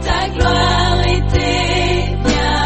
Ta gloire était bien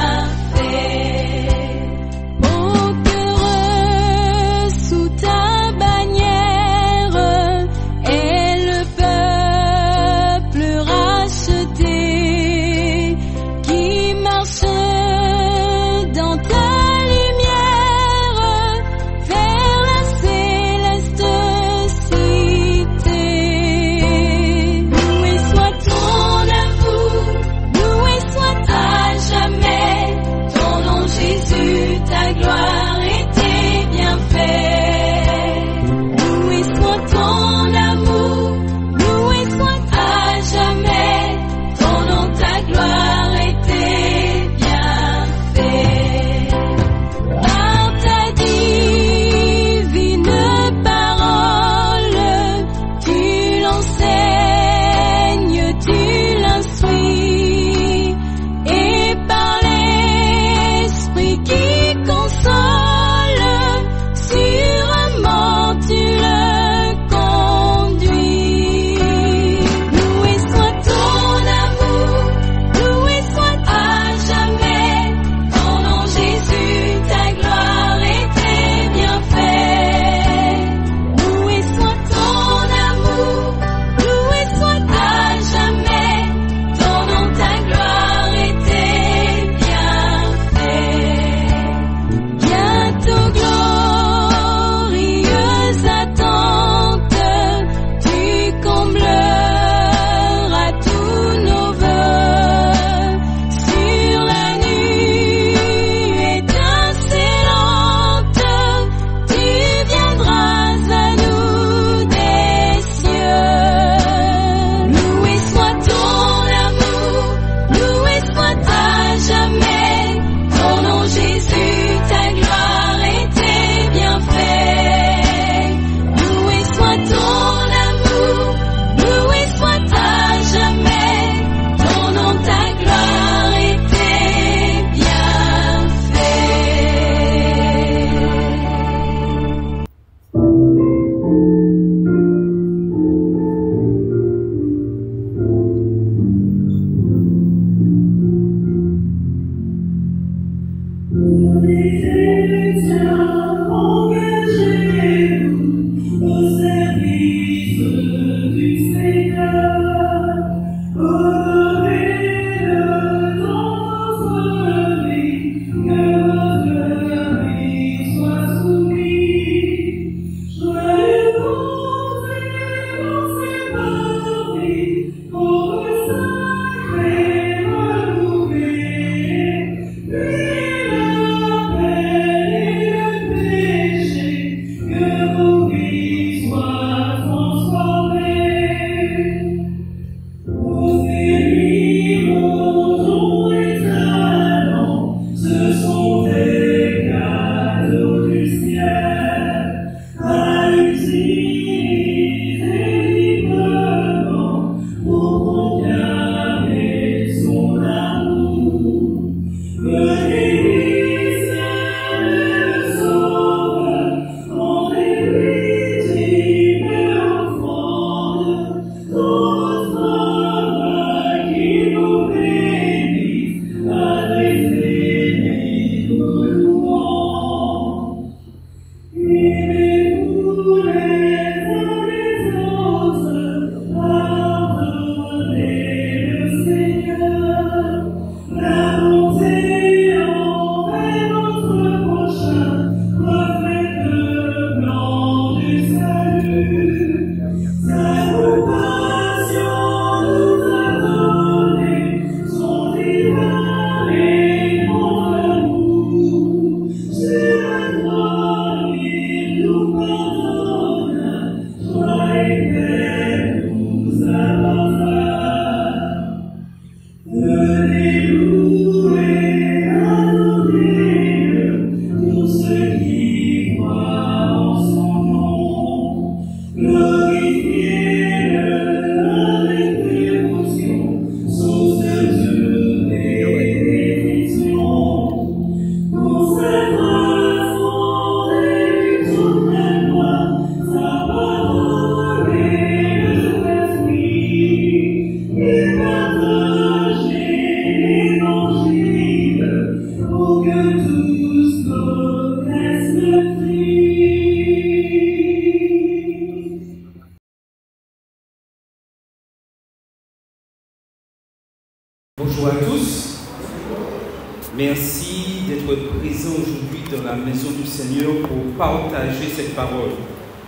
Merci d'être présent aujourd'hui dans la maison du Seigneur pour partager cette parole.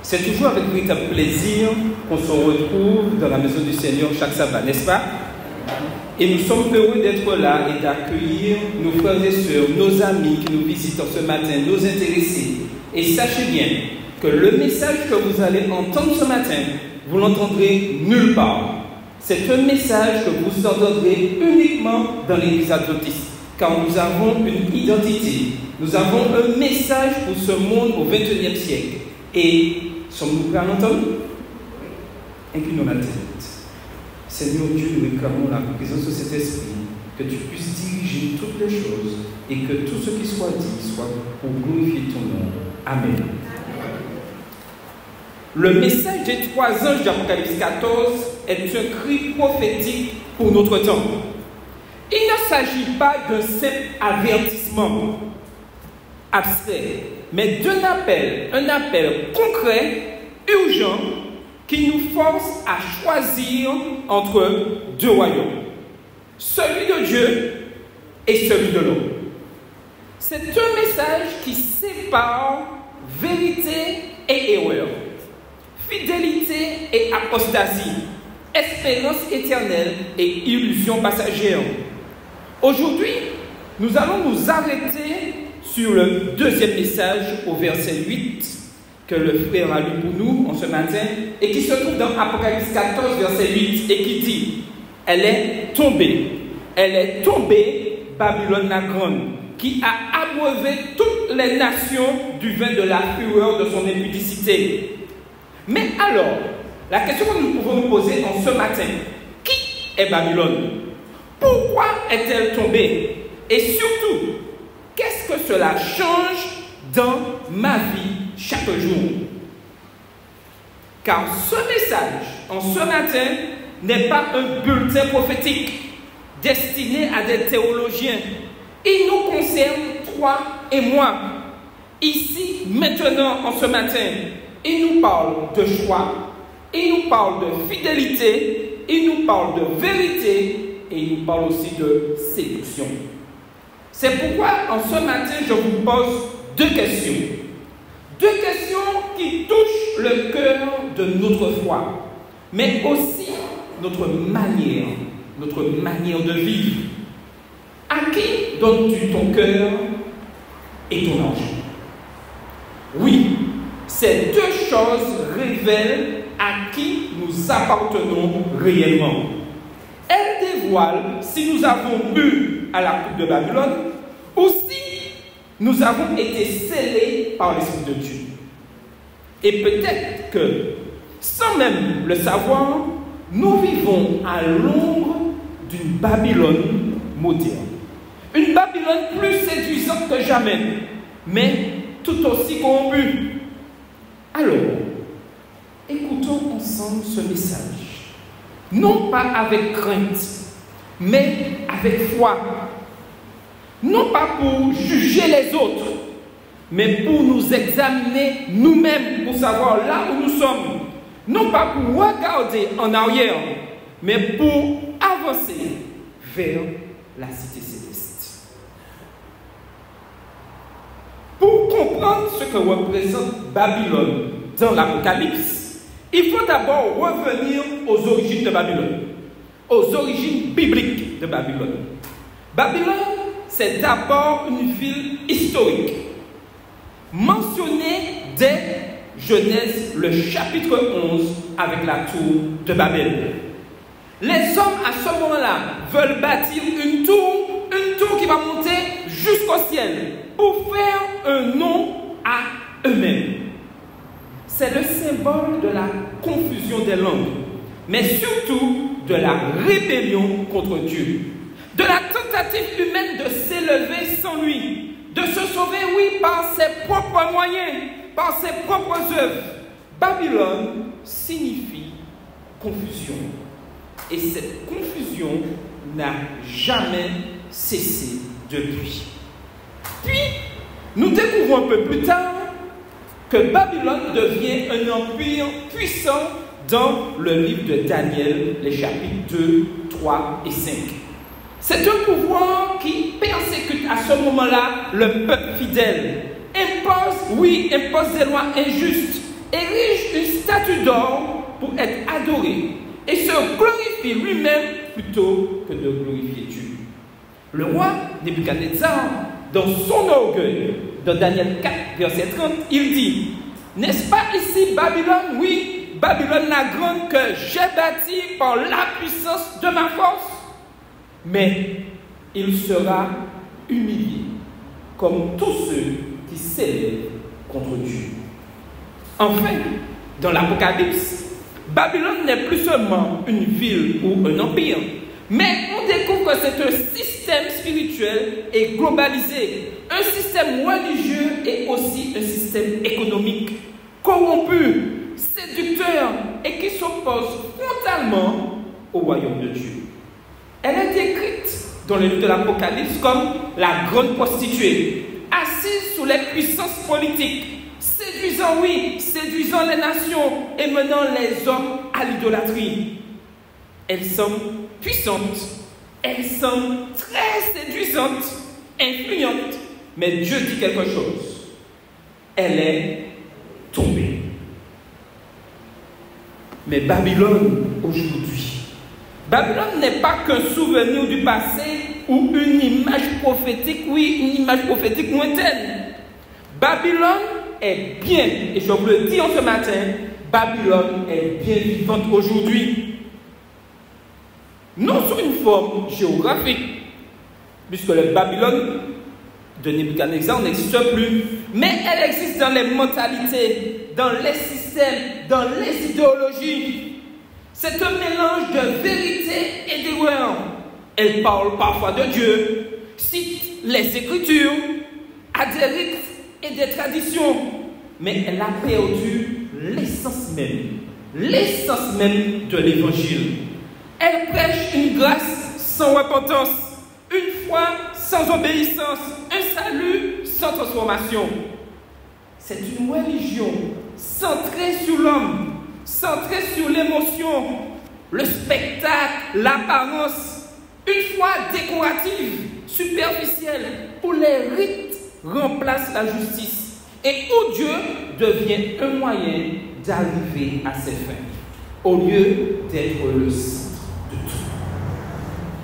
C'est toujours avec véritable plaisir qu'on se retrouve dans la maison du Seigneur chaque sabbat, n'est-ce pas? Et nous sommes heureux d'être là et d'accueillir nos frères et sœurs, nos amis qui nous visitent ce matin, nos intéressés. Et sachez bien que le message que vous allez entendre ce matin, vous l'entendrez nulle part. C'est un message que vous entendrez uniquement dans l'église adventiste. Car nous avons une identité, nous avons un message pour ce monde au XXIe siècle. Et sommes-nous prêts à l'entendre? Inclinons la tête. Seigneur Dieu, nous réclamons la présence de cet esprit, que tu puisses diriger toutes les choses et que tout ce qui soit dit soit pour glorifier ton nom. Amen. Le message des 3 anges d'Apocalypse 14 est un cri prophétique pour notre temps. Il ne s'agit pas d'un simple avertissement abstrait, mais d'un appel, un appel concret, urgent, qui nous force à choisir entre 2 royaumes, celui de Dieu et celui de l'homme. C'est un message qui sépare vérité et erreur, fidélité et apostasie, espérance éternelle et illusion passagère. Aujourd'hui, nous allons nous arrêter sur le 2e message au verset 8 que le frère a lu pour nous en ce matin et qui se trouve dans Apocalypse 14, verset 8 et qui dit « Elle est tombée, Babylone la grande, qui a abreuvé toutes les nations du vin de la fureur de son impudicité. » Mais alors, la question que nous pouvons nous poser en ce matin, qui est Babylone? Pourquoi est-elle tombée? Et surtout, qu'est-ce que cela change dans ma vie chaque jour? Car ce message, en ce matin, n'est pas un bulletin prophétique destiné à des théologiens. Il nous concerne, toi et moi. Ici, maintenant, en ce matin, il nous parle de choix, il nous parle de fidélité, il nous parle de vérité, et il nous parle aussi de séduction. C'est pourquoi, en ce matin, je vous pose 2 questions. 2 questions qui touchent le cœur de notre foi, mais aussi notre manière de vivre. À qui donnes-tu ton cœur et ton argent? Oui, ces 2 choses révèlent à qui nous appartenons réellement. Elles dévoilent si nous avons bu à la coupe de Babylone ou si nous avons été scellés par l'Esprit de Dieu. Et peut-être que, sans même le savoir, nous vivons à l'ombre d'une Babylone moderne. Une Babylone plus séduisante que jamais, mais tout aussi corrompue. Alors, écoutons ensemble ce message. Non pas avec crainte, mais avec foi. Non pas pour juger les autres, mais pour nous examiner nous-mêmes, pour savoir là où nous sommes. Non pas pour regarder en arrière, mais pour avancer vers la cité céleste. Pour comprendre ce que représente Babylone dans l'Apocalypse, il faut d'abord revenir aux origines de Babylone, aux origines bibliques de Babylone. Babylone, c'est d'abord une ville historique, mentionnée dès Genèse, le chapitre 11, avec la tour de Babel. Les hommes, à ce moment-là, veulent bâtir une tour qui va monter jusqu'au ciel, pour faire un nom à eux-mêmes. C'est le symbole de la confusion des langues, mais surtout de la rébellion contre Dieu, de la tentative humaine de s'élever sans lui, de se sauver, oui, par ses propres moyens, par ses propres œuvres. Babylone signifie confusion. Et cette confusion n'a jamais cessé depuis. Puis, nous découvrons un peu plus tard que Babylone devient un empire puissant dans le livre de Daniel, les chapitres 2, 3 et 5. C'est un pouvoir pharaon qui persécute à ce moment-là le peuple fidèle, impose des lois injustes, érige une statue d'or pour être adoré et se glorifie lui-même plutôt que de glorifier Dieu. Le roi Nebuchadnezzar, dans son orgueil, dans Daniel 4, verset 30, il dit: n'est-ce pas ici Babylone? Oui, Babylone la grande que j'ai bâtie par la puissance de ma force. Mais il sera humilié, comme tous ceux qui s'élèvent contre Dieu. Enfin, dans l'Apocalypse, Babylone n'est plus seulement une ville ou un empire, mais on découvre que c'est un système spirituel et globalisé, un système religieux et aussi un système économique, corrompu, séducteur et qui s'oppose frontalement au royaume de Dieu. Elle est décrite dans le livre de l'Apocalypse comme la grande prostituée, assise sous les puissances politiques, séduisant les nations et menant les hommes à l'idolâtrie. Elle semble puissante, elle semble très séduisante, influente, mais Dieu dit quelque chose. Elle est tombée. Mais Babylone aujourd'hui, Babylone n'est pas qu'un souvenir du passé ou une image prophétique, une image prophétique lointaine. Babylone est bien, et je vous le dis en ce matin, Babylone est bien vivante aujourd'hui. Non sous une forme géographique, puisque le Babylone de Nebuchadnezzar n'existe plus, mais elle existe dans les mentalités, dans les systèmes, dans les idéologies. C'est un mélange de vérité et d'erreur. Elle parle parfois de Dieu, cite les Écritures, a des rites et des traditions, mais elle a perdu l'essence même de l'Évangile. Elle prêche une grâce sans repentance, une foi sans obéissance, un salut sans transformation. C'est une religion centrée sur l'homme, centrée sur l'émotion, le spectacle, l'apparence, une foi décorative, superficielle, où les rites remplacent la justice et où Dieu devient un moyen d'arriver à ses fins, au lieu d'être le centre de tout.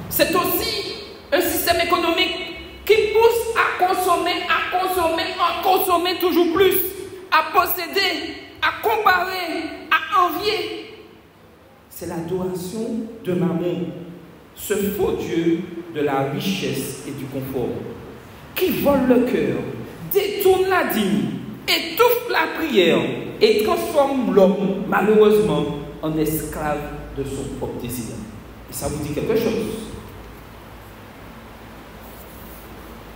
C'est aussi un système économique qui pousse à consommer toujours plus, à posséder, à comparer, à envier. C'est l'adoration de Mammon, ce faux Dieu de la richesse et du confort, qui vole le cœur, détourne la dîme, étouffe la prière et transforme l'homme, malheureusement, en esclave de son propre désir. Et ça vous dit quelque chose?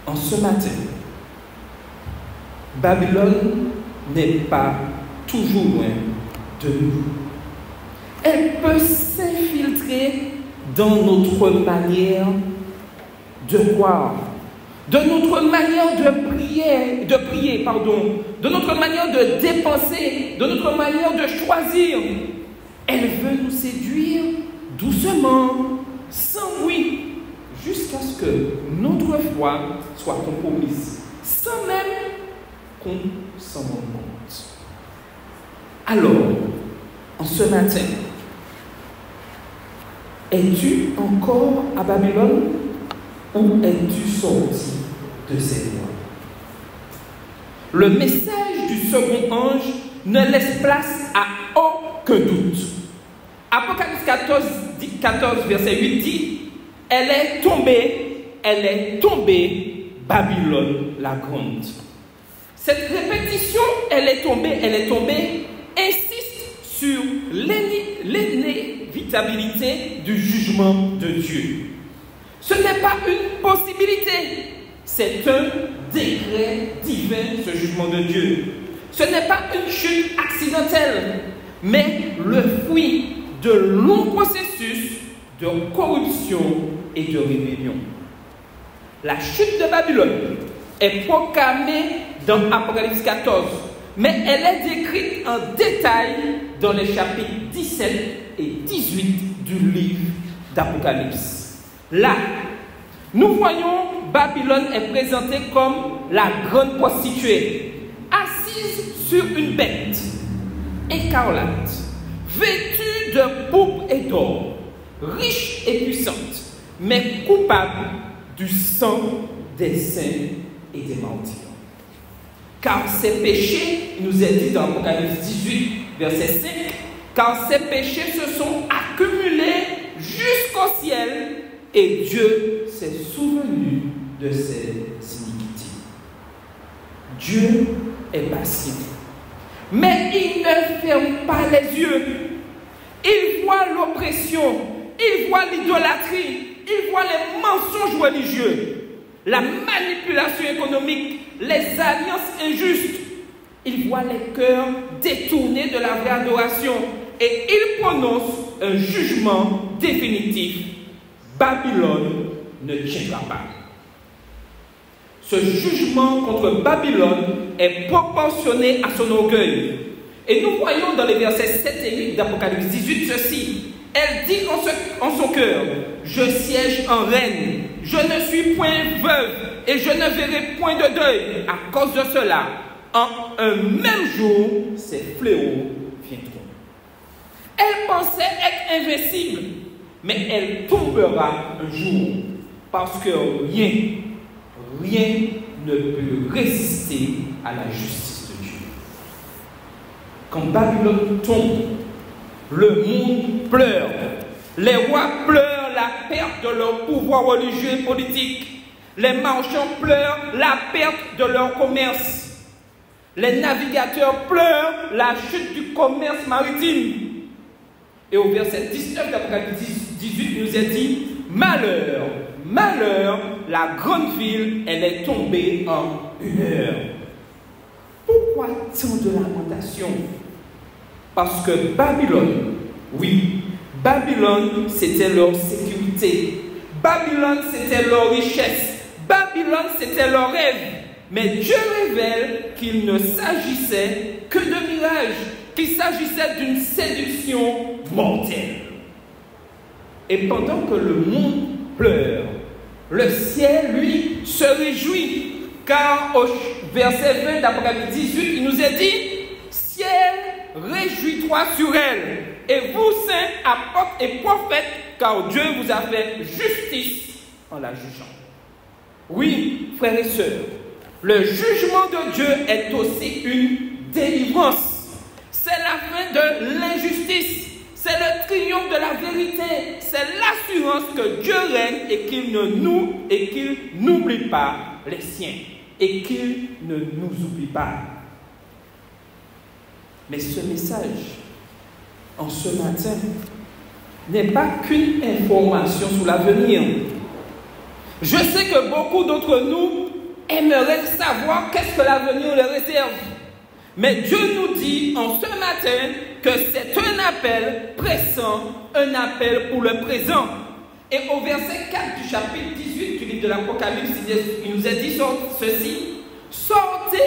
En ce matin, Babylone n'est pas toujours loin de nous. Elle peut s'infiltrer dans notre manière de croire, de notre manière de prier, de notre manière de dépenser, de notre manière de choisir. Elle veut nous séduire doucement, sans bruit, jusqu'à ce que notre foi soit compromise, sans même qu'on s'en rende compte. Alors, en ce matin, es-tu encore à Babylone ou es-tu sorti de ces lois? Le message du second ange ne laisse place à aucun doute. Apocalypse 14 verset 8 dit: elle est tombée, Babylone la grande. Cette répétition, elle est tombée, insiste sur l'inévitabilité du jugement de Dieu. Ce n'est pas une possibilité, c'est un décret divin, ce jugement de Dieu. Ce n'est pas une chute accidentelle, mais le fruit de longs processus de corruption et de rébellion. La chute de Babylone est proclamée dans Apocalypse 14, mais elle est décrite en détail dans les chapitres 17 et 18 du livre d'Apocalypse. Là, nous voyons Babylone est présentée comme la grande prostituée, assise sur une bête écarlate, vêtue de pourpre et d'or, riche et puissante, mais coupable du sang des saints et des martyrs. Car ses péchés, il nous est dit dans Apocalypse 18, verset 5, car ses péchés se sont accumulés jusqu'au ciel et Dieu s'est souvenu de ses iniquités. Dieu est patient, mais il ne ferme pas les yeux. Il voit l'oppression, il voit l'idolâtrie, il voit les mensonges religieux, la manipulation économique, les alliances injustes. Il voit les cœurs détournés de la vraie adoration et il prononce un jugement définitif. Babylone ne tiendra pas. Ce jugement contre Babylone est proportionné à son orgueil. Et nous voyons dans les versets 7 et 8 d'Apocalypse 18 ceci. Elle dit en son cœur, je siège en reine, je ne suis point veuve et je ne verrai point de deuil. À cause de cela, en un même jour, ces fléaux viendront. Elle pensait être invincible, mais elle tombera un jour parce que rien ne peut résister à la justice de Dieu. Quand Babylone tombe, le monde pleure. Les rois pleurent la perte de leur pouvoir religieux et politique. Les marchands pleurent la perte de leur commerce. Les navigateurs pleurent la chute du commerce maritime. Et au verset 19 d'Apocalypse 18, il nous est dit, malheur, malheur, la grande ville, elle est tombée en une heure. Pourquoi tant de lamentations? Parce que Babylone, oui, Babylone, c'était leur sécurité. Babylone, c'était leur richesse. Babylone, c'était leur rêve. Mais Dieu révèle qu'il ne s'agissait que de mirages, qu'il s'agissait d'une séduction mortelle. Et pendant que le monde pleure, le ciel, lui, se réjouit. Car au verset 20 d'Apocalypse 18, il nous est dit, ciel, réjouis-toi sur elle, et vous, saints, apôtres et prophètes, car Dieu vous a fait justice en la jugeant. Oui, frères et sœurs, le jugement de Dieu est aussi une délivrance. C'est la fin de l'injustice. C'est le triomphe de la vérité. C'est l'assurance que Dieu règne et qu'il n'oublie pas les siens. Et qu'il ne nous oublie pas. Mais ce message, en ce matin, n'est pas qu'une information sur l'avenir. Je sais que beaucoup d'entre nous aimeraient savoir qu'est-ce que l'avenir leur réserve. Mais Dieu nous dit en ce matin que c'est un appel pressant, un appel pour le présent. Et au verset 4 du chapitre 18 du livre de l'Apocalypse, il nous est dit ceci, « Sortez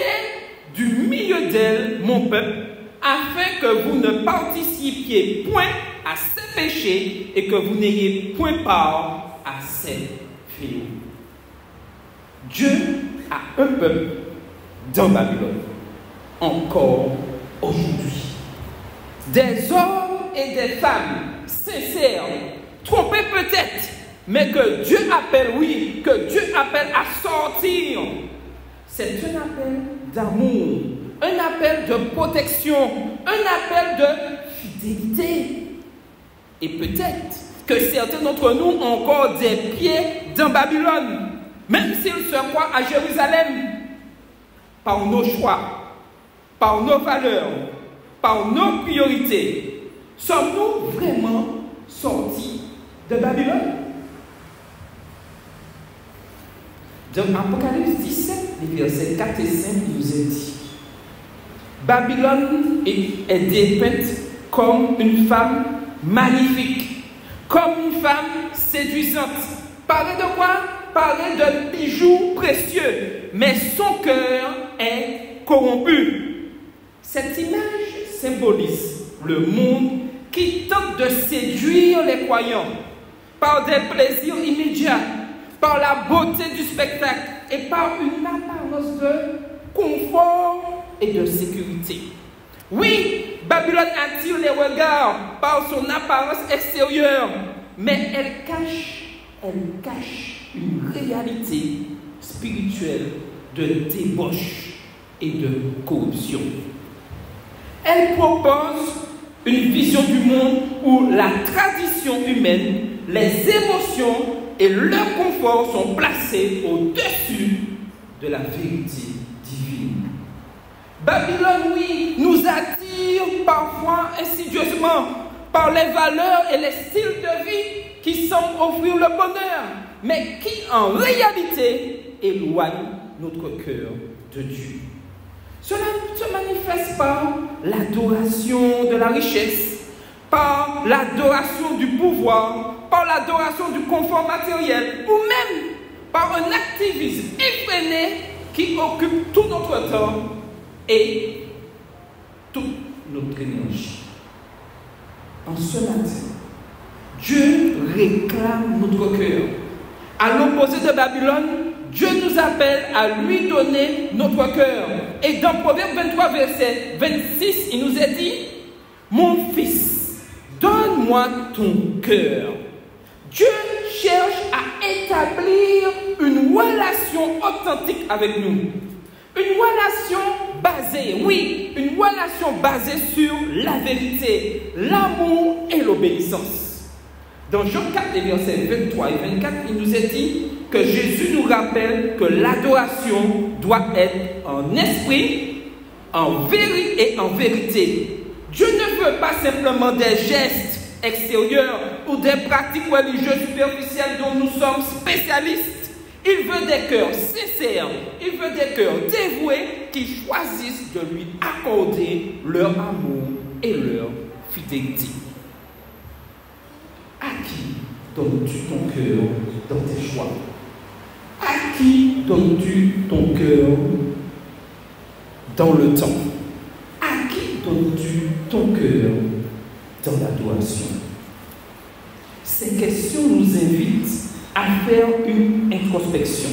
du milieu d'elle, mon peuple, afin que vous ne participiez point à ses péchés et que vous n'ayez point part à ses fléaux. » Dieu a un peuple dans Babylone, encore aujourd'hui. Des hommes et des femmes sincères, trompés peut-être, mais que Dieu appelle, oui, que Dieu appelle à sortir. C'est un appel d'amour, un appel de protection, un appel de fidélité. Et peut-être que certains d'entre nous ont encore des pieds dans Babylone, même s'ils se croient à Jérusalem, par nos choix, par nos valeurs, par nos priorités. Sommes-nous vraiment sortis de Babylone? Dans Apocalypse 17, les versets 4 et 5, il nous est dit, Babylone est dépeinte comme une femme magnifique, comme une femme séduisante. Parler de quoi? Parler de bijoux précieux, mais son cœur est corrompu. Cette image symbolise le monde qui tente de séduire les croyants par des plaisirs immédiats, par la beauté du spectacle et par une apparence de confort et de sécurité. Oui, Babylone attire les regards par son apparence extérieure, mais elle cache une réalité spirituelle de débauche et de corruption. Elle propose une vision du monde où la tradition humaine, les émotions et leur confort sont placés au-dessus de la vérité divine. Babylone, oui, nous attire parfois insidieusement par les valeurs et les styles de vie qui semblent offrir le bonheur, mais qui en réalité éloignent notre cœur de Dieu. Cela se manifeste par l'adoration de la richesse, par l'adoration du pouvoir, par l'adoration du confort matériel, ou même par un activisme effréné qui occupe tout notre temps et toute notre énergie. En ce matin, Dieu réclame notre cœur. À l'opposé de Babylone, Dieu nous appelle à lui donner notre cœur. Et dans Proverbe 23, verset 26, il nous est dit: mon fils, donne-moi ton cœur. Dieu cherche à établir une relation authentique avec nous. Une relation basée, oui, une relation basée sur la vérité, l'amour et l'obéissance. Dans Jean 4, les versets 23 et 24, il nous est dit que Jésus nous rappelle que l'adoration doit être en esprit, en vérité et en vérité. Dieu ne veut pas simplement des gestes extérieurs ou des pratiques religieuses superficielles dont nous sommes spécialistes. Il veut des cœurs sincères, il veut des cœurs dévoués qui choisissent de lui accorder leur amour et leur fidélité. À qui donnes-tu ton cœur dans tes choix? À qui donnes-tu ton cœur dans le temps? À qui donnes-tu ton cœur dans l'adoration? Ces questions nous invitent à faire une introspection.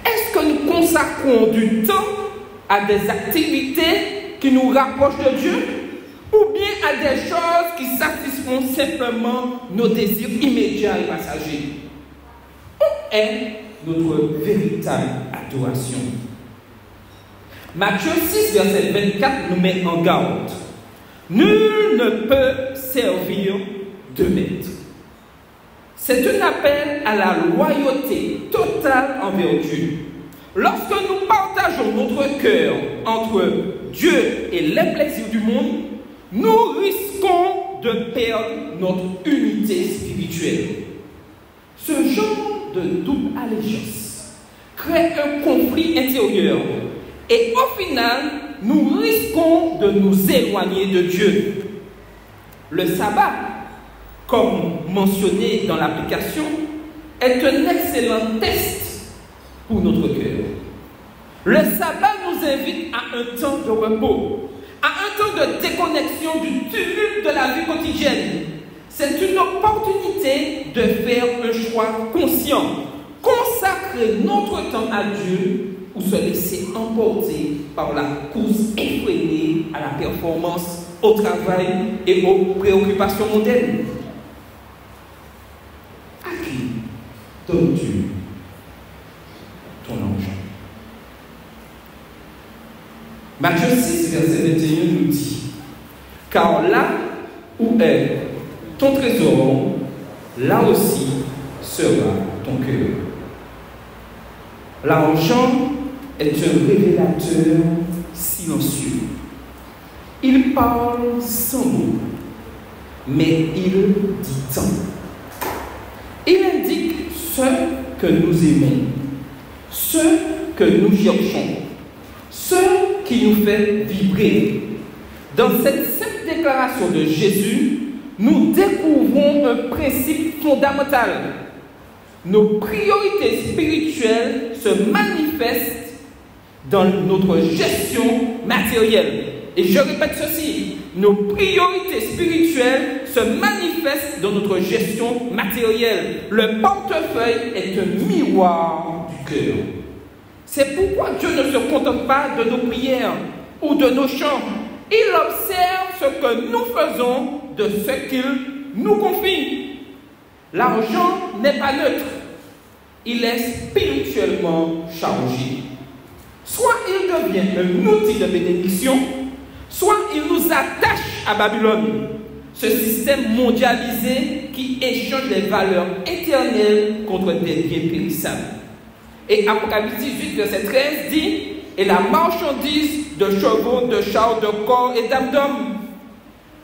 Est-ce que nous consacrons du temps à des activités qui nous rapprochent de Dieu, ou bien à des choses qui satisfont simplement nos désirs immédiats et passagers? Où est notre véritable adoration? Matthieu 6, verset 24 nous met en garde. Nul ne peut servir deux maîtres. C'est un appel à la loyauté totale envers Dieu. Lorsque nous partageons notre cœur entre Dieu et les plaisirs du monde, nous risquons de perdre notre unité spirituelle. Ce genre de double allégeance crée un conflit intérieur et au final, nous risquons de nous éloigner de Dieu. Le sabbat, comme mentionné dans l'application, est un excellent test pour notre cœur. Le sabbat nous invite à un temps de repos, à un temps de déconnexion du tumulte de la vie quotidienne. C'est une opportunité de faire un choix conscient, consacrer notre temps à Dieu ou se laisser emporter par la course effrénée à la performance, au travail et aux préoccupations mondaines. À qui donnes-tu ton argent? Matthieu 6, verset 21 nous dit: car là où est ton trésor, là aussi sera ton cœur. L'argent est un révélateur silencieux. Il parle sans mots, mais il dit tant. Il indique ce que nous aimons, ce que nous cherchons, ce qui nous fait vibrer. Dans cette simple déclaration de Jésus, nous découvrons un principe fondamental. Nos priorités spirituelles se manifestent dans notre gestion matérielle. Et je répète ceci, nos priorités spirituelles se manifestent dans notre gestion matérielle. Le portefeuille est un miroir du cœur. C'est pourquoi Dieu ne se contente pas de nos prières ou de nos chants. Il observe ce que nous faisons de ce qu'il nous confie. L'argent n'est pas neutre. Il est spirituellement chargé. Soit il devient un outil de bénédiction, soit il nous attache à Babylone, ce système mondialisé qui échange les valeurs éternelles contre des biens périssables. Et Apocalypse 18, verset 13 dit « Et la marchandise de chevaux, de chars, de corps et d'âmes d'hommes. »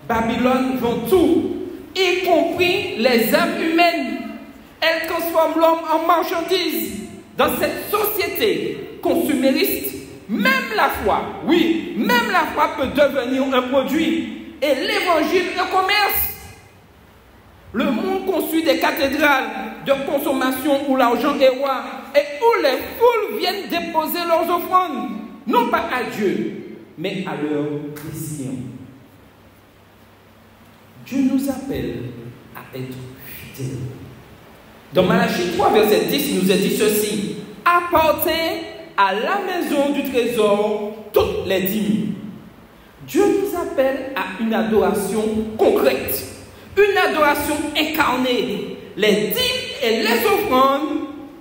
Babylone vend tout, y compris les âmes humaines. Elle transforme l'homme en marchandise. Dans cette société consumériste, même la foi, oui, même la foi peut devenir un produit. Et l'évangile un commerce. Le monde construit des cathédrales de consommation où l'argent est roi et où les foules viennent déposer leurs offrandes, non pas à Dieu, mais à leur désir. Dieu nous appelle à être fidèles. Dans Malachie 3, verset 10, il nous est dit ceci: apportez à la maison du trésor toutes les dîmes. Dieu nous appelle à une adoration concrète, une adoration incarnée. Les dîmes et les offrandes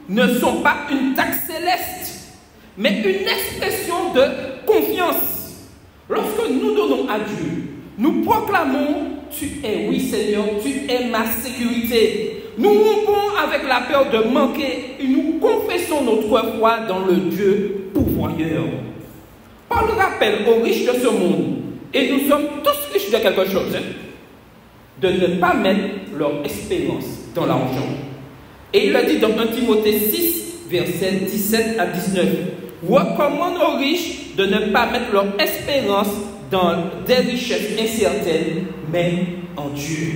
ne sont pas une taxe céleste, mais une expression de confiance. Lorsque nous donnons à Dieu, nous proclamons: tu es, oui Seigneur, tu es ma sécurité. Nous rompons avec la peur de manquer et nous confessons notre foi dans le Dieu pourvoyeur. Paul rappelle aux riches de ce monde, et nous sommes tous riches de quelque chose, de ne pas mettre leur espérance dans l'argent. Et il a dit dans 1 Timothée 6, versets 17 à 19, recommande aux riches de ne pas mettre leur espérance dans des richesses incertaines, mais en Dieu.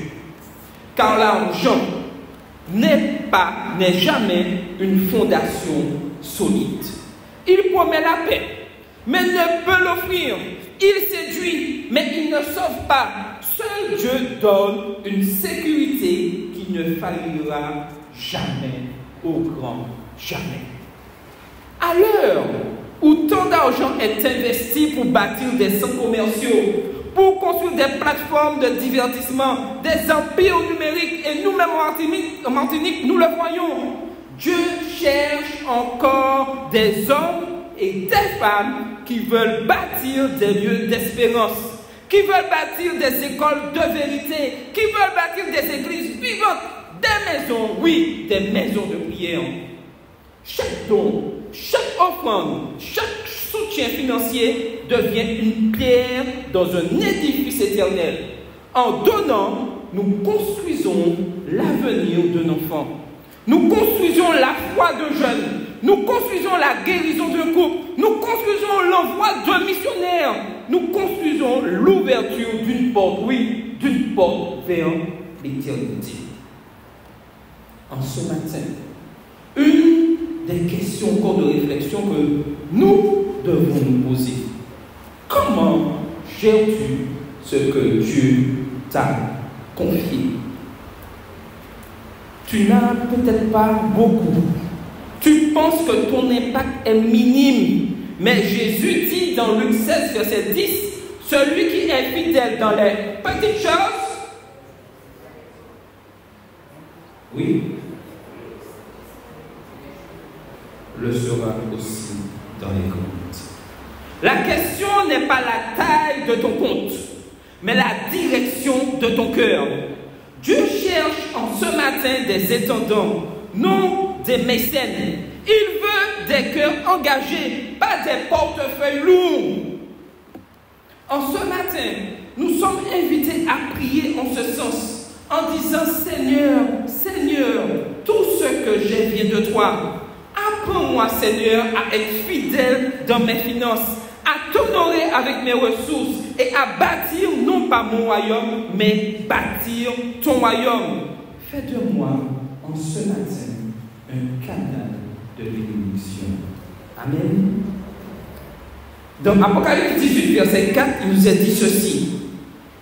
Car l'argent n'est jamais une fondation solide. Il promet la paix, mais ne peut l'offrir. Il séduit, mais il ne sauve pas. Seul Dieu donne une sécurité qui ne faillira jamais, au grand jamais. À l'heure où tant d'argent est investi pour bâtir des centres commerciaux, pour construire des plateformes de divertissement, des empires numériques, et nous-mêmes en Martinique, nous le voyons, Dieu cherche encore des hommes et des femmes qui veulent bâtir des lieux d'espérance, qui veulent bâtir des écoles de vérité, qui veulent bâtir des églises vivantes, des maisons, oui, des maisons de prière. Chaque don, chaque offrande, chaque soutien financier devient une pierre dans un édifice éternel. En donnant, nous construisons l'avenir d'un enfant. Nous construisons la foi de jeunes. Nous construisons la guérison d'un couple. Nous construisons l'envoi d'un missionnaire. Nous construisons l'ouverture d'une porte, oui, d'une porte vers l'éternité. En ce matin, une des questions encore de réflexion que nous devons nous poser: comment gères-tu ce que Dieu t'a confié? Tu n'as peut-être pas beaucoup. Tu penses que ton impact est minime. Mais Jésus dit dans Luc 16, verset 10, celui qui est fidèle dans les petites choses, oui, le sera aussi dans les comptes. La question n'est pas la taille de ton compte, mais la direction de ton cœur. Dieu cherche en ce matin des étendants, non des mécènes. Il veut des cœurs engagés, pas des portefeuilles lourds. En ce matin, nous sommes invités à prier en ce sens, en disant: Seigneur, Seigneur, tout ce que j'ai vient de toi. Apprends-moi, Seigneur, à être fidèle dans mes finances, à t'honorer avec mes ressources et à bâtir non pas mon royaume, mais bâtir ton royaume. Fais de moi, en ce matin, un canal de bénédiction. Amen. Dans Apocalypse 18, verset 4, il nous a dit ceci.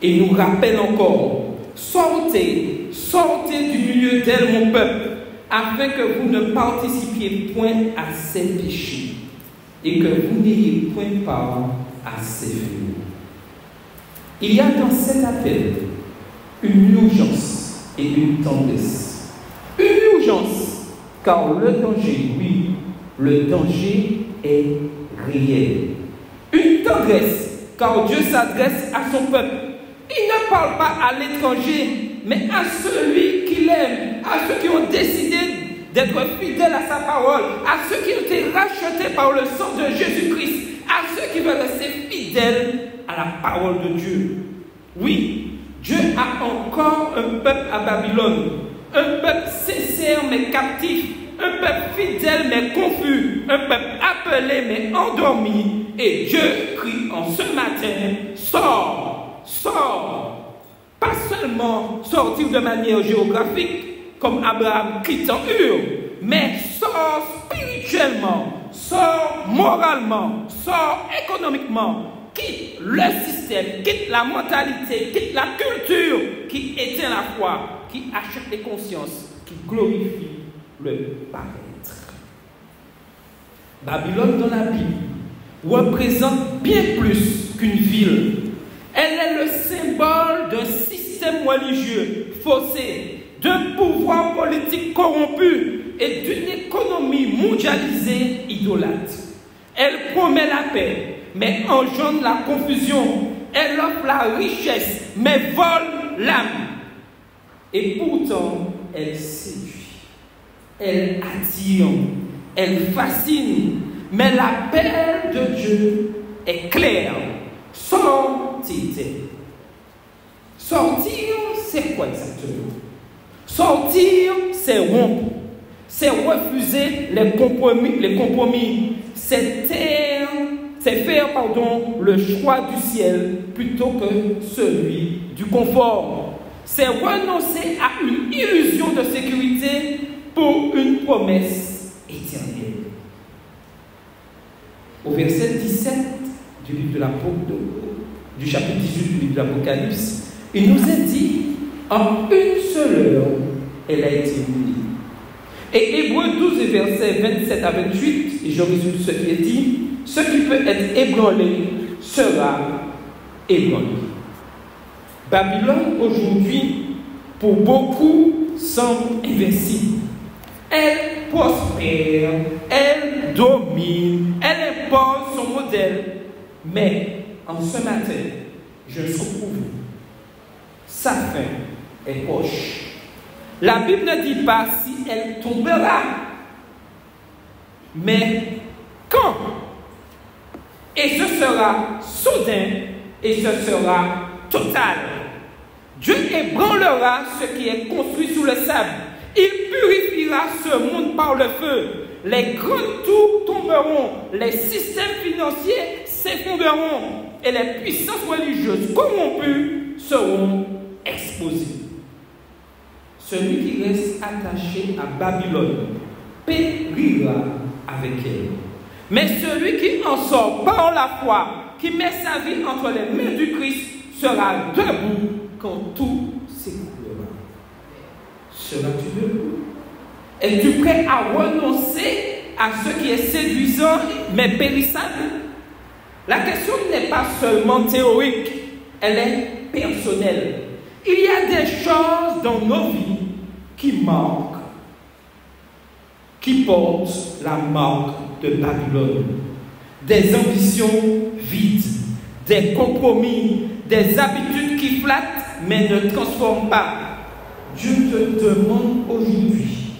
Et il nous rappelle encore, sortez, sortez du milieu d'elle, mon peuple, afin que vous ne participiez point à ses péchés, et que vous n'ayez point part à ses fléaux. Il y a dans cet appel une urgence et une tendresse. Une urgence, car le danger, oui, le danger est réel. Une tendresse, car Dieu s'adresse à son peuple. Il ne parle pas à l'étranger, mais à celui qu'il aime, à ceux qui ont décidé d'être fidèles à sa parole, à ceux qui ont été rachetés par le sang de Jésus-Christ, à ceux qui veulent rester fidèles à la parole de Dieu. Oui, Dieu a encore un peuple à Babylone, un peuple sincère mais captif, un peuple fidèle mais confus, un peuple appelé mais endormi. Et Dieu crie en ce matin, sors, sors. Pas seulement sortir de manière géographique, comme Abraham quitte en Ur, mais sors spirituellement, sors moralement, sors économiquement. Quitte le système, quitte la mentalité, quitte la culture qui éteint la foi, qui achète les consciences, qui glorifie le paraître. Babylone dans la Bible représente bien plus qu'une ville. Elle est le symbole d'un système religieux faussé, d'un pouvoir politique corrompu et d'une économie mondialisée idolâtre. Elle promet la paix, mais engendre la confusion. Elle offre la richesse, mais vole l'âme. Et pourtant, elle séduit, elle attire, elle fascine. Mais l'appel de Dieu est clair. Sortez. Sortir, c'est quoi exactement? Sortir, c'est rompre. C'est refuser les compromis. C'est faire le choix du ciel plutôt que celui du confort. C'est renoncer à une illusion de sécurité pour une promesse éternelle. Au verset 17 du livre du chapitre 18 du livre de l'Apocalypse, il nous est dit, en une seule heure, elle a été unie. Et Hébreux 12, versets 27 à 28, et je résume ce qui est dit, ce qui peut être ébranlé sera ébranlé. Babylone aujourd'hui, pour beaucoup, semble invincible. Elle prospère, elle domine, elle impose son modèle. Mais en ce matin, je souffre pour vous. Sa fin est proche. La Bible ne dit pas si elle tombera, mais quand. Et ce sera soudain et ce sera total. Dieu ébranlera ce qui est construit sous le sable. Il purifiera ce monde par le feu. Les grandes tours tomberont, les systèmes financiers s'effondreront et les puissances religieuses corrompues seront exposées. Celui qui reste attaché à Babylone périra avec elle. Mais celui qui en sort par la foi, qui met sa vie entre les mains du Christ, sera debout quand tout s'écoulera. Seras-tu debout? Es-tu prêt à renoncer à ce qui est séduisant mais périssable? La question n'est pas seulement théorique, elle est personnelle. Il y a des choses dans nos vies qui manquent, qui portent la marque de Babylone. Des ambitions vides, des compromis, des habitudes qui flattent mais ne transforment pas. Dieu te demande aujourd'hui,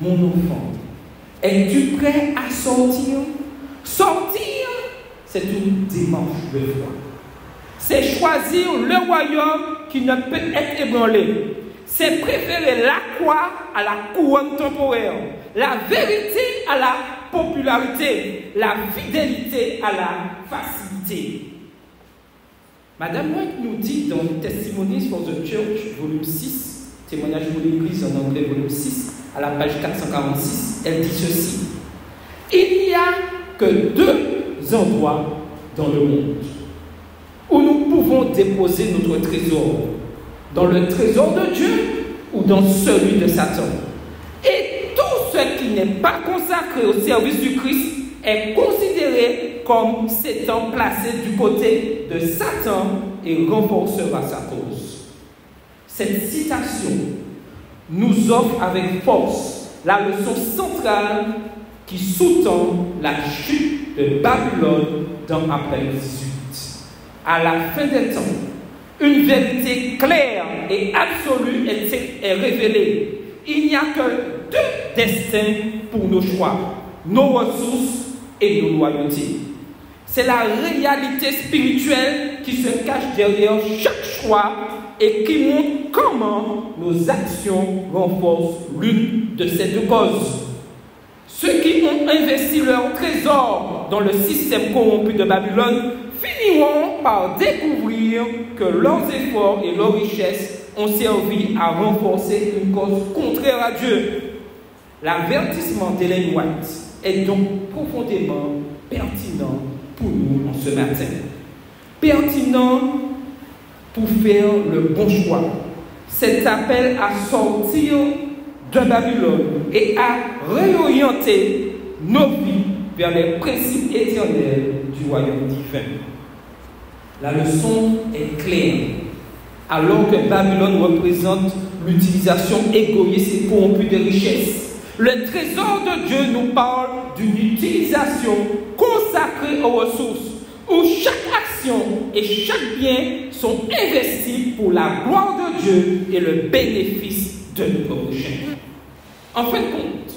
mon enfant, es-tu prêt à sortir? Sortir, c'est une démarche de foi. C'est choisir le royaume qui ne peut être ébranlé. C'est préférer la croix à la couronne temporaire, la vérité à la popularité, la fidélité à la facilité. Madame White nous dit dans Testimonies for the Church, volume 6, témoignage pour l'Église en anglais, volume 6, à la page 446, elle dit ceci. Il n'y a que deux endroits dans le monde, où nous pouvons déposer notre trésor, dans le trésor de Dieu ou dans celui de Satan. Et tout ce qui n'est pas consacré au service du Christ est considéré comme s'étant placé du côté de Satan et renforcera sa cause. Cette citation nous offre avec force la leçon centrale qui sous-tend la chute de Babylone dans Apocalypse 18. À la fin des temps, une vérité claire et absolue est révélée. Il n'y a que deux destins pour nos choix, nos ressources et nos loyautés. C'est la réalité spirituelle qui se cache derrière chaque choix et qui montre comment nos actions renforcent l'une de ces deux causes. Ceux qui ont investi leur trésor dans le système corrompu de Babylone finiront par découvrir que leurs efforts et leurs richesses ont servi à renforcer une cause contraire à Dieu. L'avertissement d'Ellen White est donc profondément pertinent pour nous en ce matin. Pertinent pour faire le bon choix. Cet appel à sortir de Babylone et à réorienter nos vies vers les principes éternels du royaume divin. La leçon est claire. Alors que Babylone représente l'utilisation égoïste et corrompue des richesses, le trésor de Dieu nous parle d'une utilisation consacrée aux ressources, où chaque action et chaque bien sont investis pour la gloire de Dieu et le bénéfice de notre prochain. En fin de compte,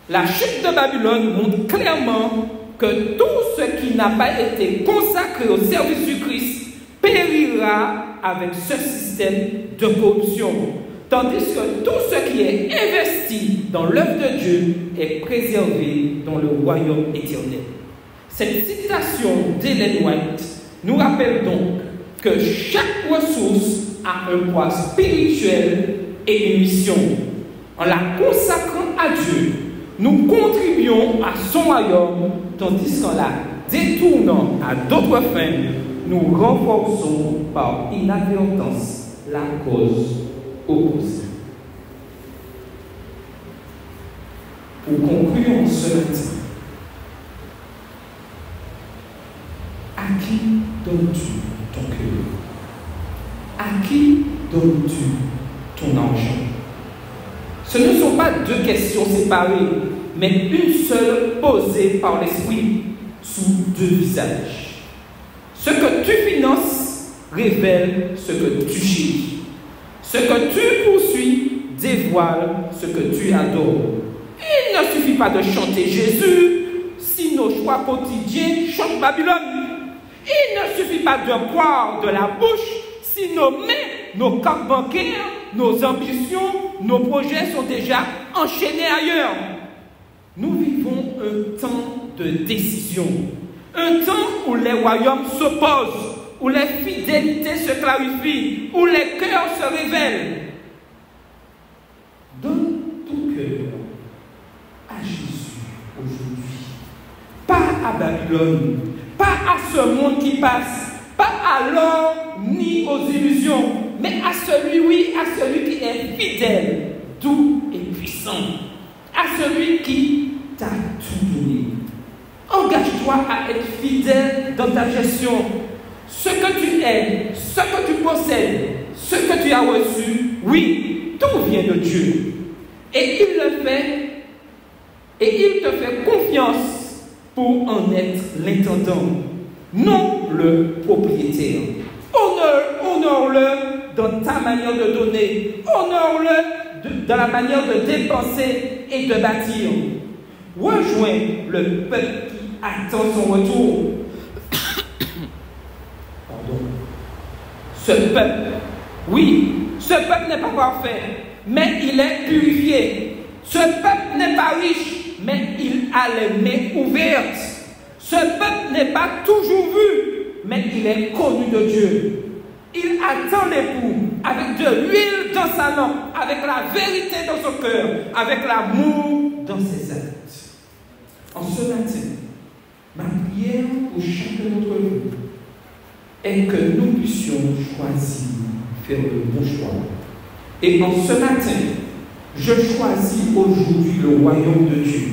la chute de Babylone montre clairement que tout ce qui n'a pas été consacré au service du Christ périra avec ce système de corruption, tandis que tout ce qui est investi dans l'œuvre de Dieu est préservé dans le royaume éternel. Cette citation d'Ellen White nous rappelle donc que chaque ressource a un poids spirituel et une mission. En la consacrant à Dieu, nous contribuons à son royaume, tandis qu'en la détournant à d'autres fins, nous renforçons par inadvertance la cause opposée. Pour conclure ce matin, à qui donnes-tu ton cœur? À qui donnes-tu ton argent? Ce ne sont pas deux questions séparées, mais une seule posée par l'Esprit sous deux visages. Ce que tu finances révèle ce que tu chéris. Ce que tu poursuis dévoile ce que tu adores. Il ne suffit pas de chanter Jésus si nos choix quotidiens chantent Babylone. Il ne suffit pas de boire de la bouche si nos mains, nos cartes bancaires, nos ambitions, nos projets sont déjà enchaînés ailleurs. Nous vivons un temps de décision, un temps où les royaumes s'opposent, où les fidélités se clarifient, où les cœurs se révèlent. Donne ton cœur à Jésus aujourd'hui, pas à Babylone, pas à ce monde qui passe, pas à l'or ni aux illusions, mais à celui, oui, à celui qui est fidèle, doux et puissant, à celui qui t'a tout donné. Engage-toi à être fidèle dans ta gestion. Ce que tu es, ce que tu possèdes, ce que tu as reçu, oui, tout vient de Dieu. Et il le fait, et il te fait confiance pour en être l'intendant, non le propriétaire. Honore-le dans ta manière de donner. Honore-le dans la manière de dépenser et de bâtir. Rejoins le peuple qui attend son retour. Pardon. Ce peuple, oui, ce peuple n'est pas parfait, mais il est purifié. Ce peuple n'est pas riche, mais il a les mains ouvertes. Ce peuple n'est pas toujours vu, mais il est connu de Dieu. Il attend l'époux avec de l'huile dans sa lampe, avec la vérité dans son cœur, avec l'amour dans ses actes. En ce matin, ma prière pour chacun d'entre vous est que nous puissions choisir, faire le bon choix. Et en ce matin, je choisis aujourd'hui le royaume de Dieu.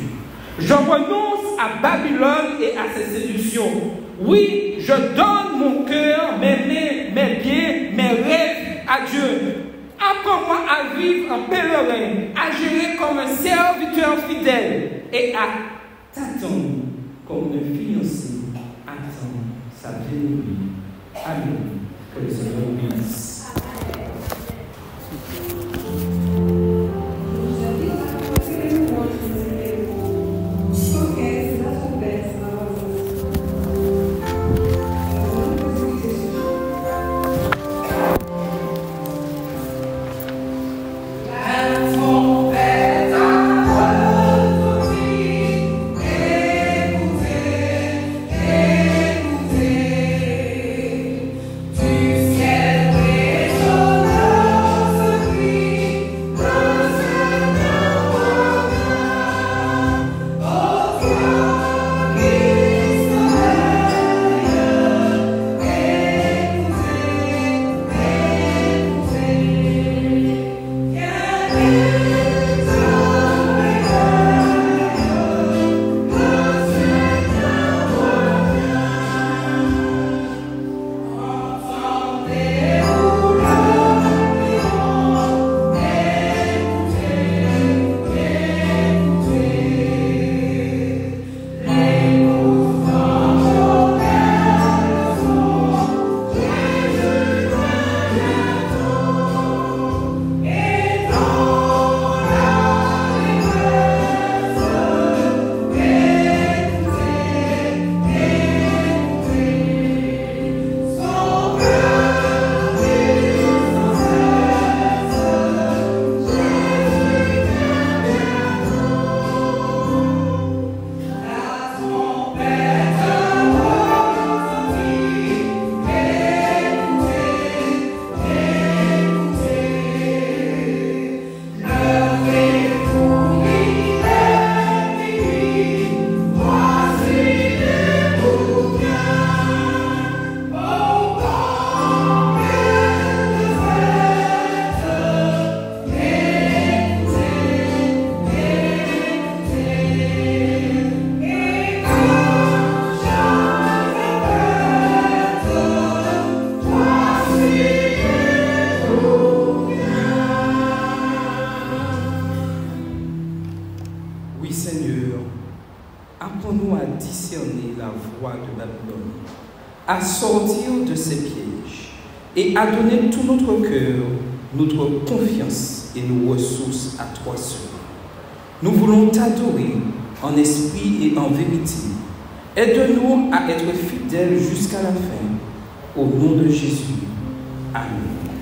Je renonce à Babylone et à ses séductions. Oui, je donne mon cœur, mes biens, mes rêves à Dieu. Apprends-moi à vivre en pèlerin, à gérer comme un serviteur fidèle et à t'attendre comme un fiancé attend sa bien-aimée. Amen. Que le Seigneur vous bénisse. À sortir de ces pièges et à donner tout notre cœur, notre confiance et nos ressources à toi seul. Nous voulons t'adorer en esprit et en vérité. Aide-nous à être fidèles jusqu'à la fin. Au nom de Jésus. Amen.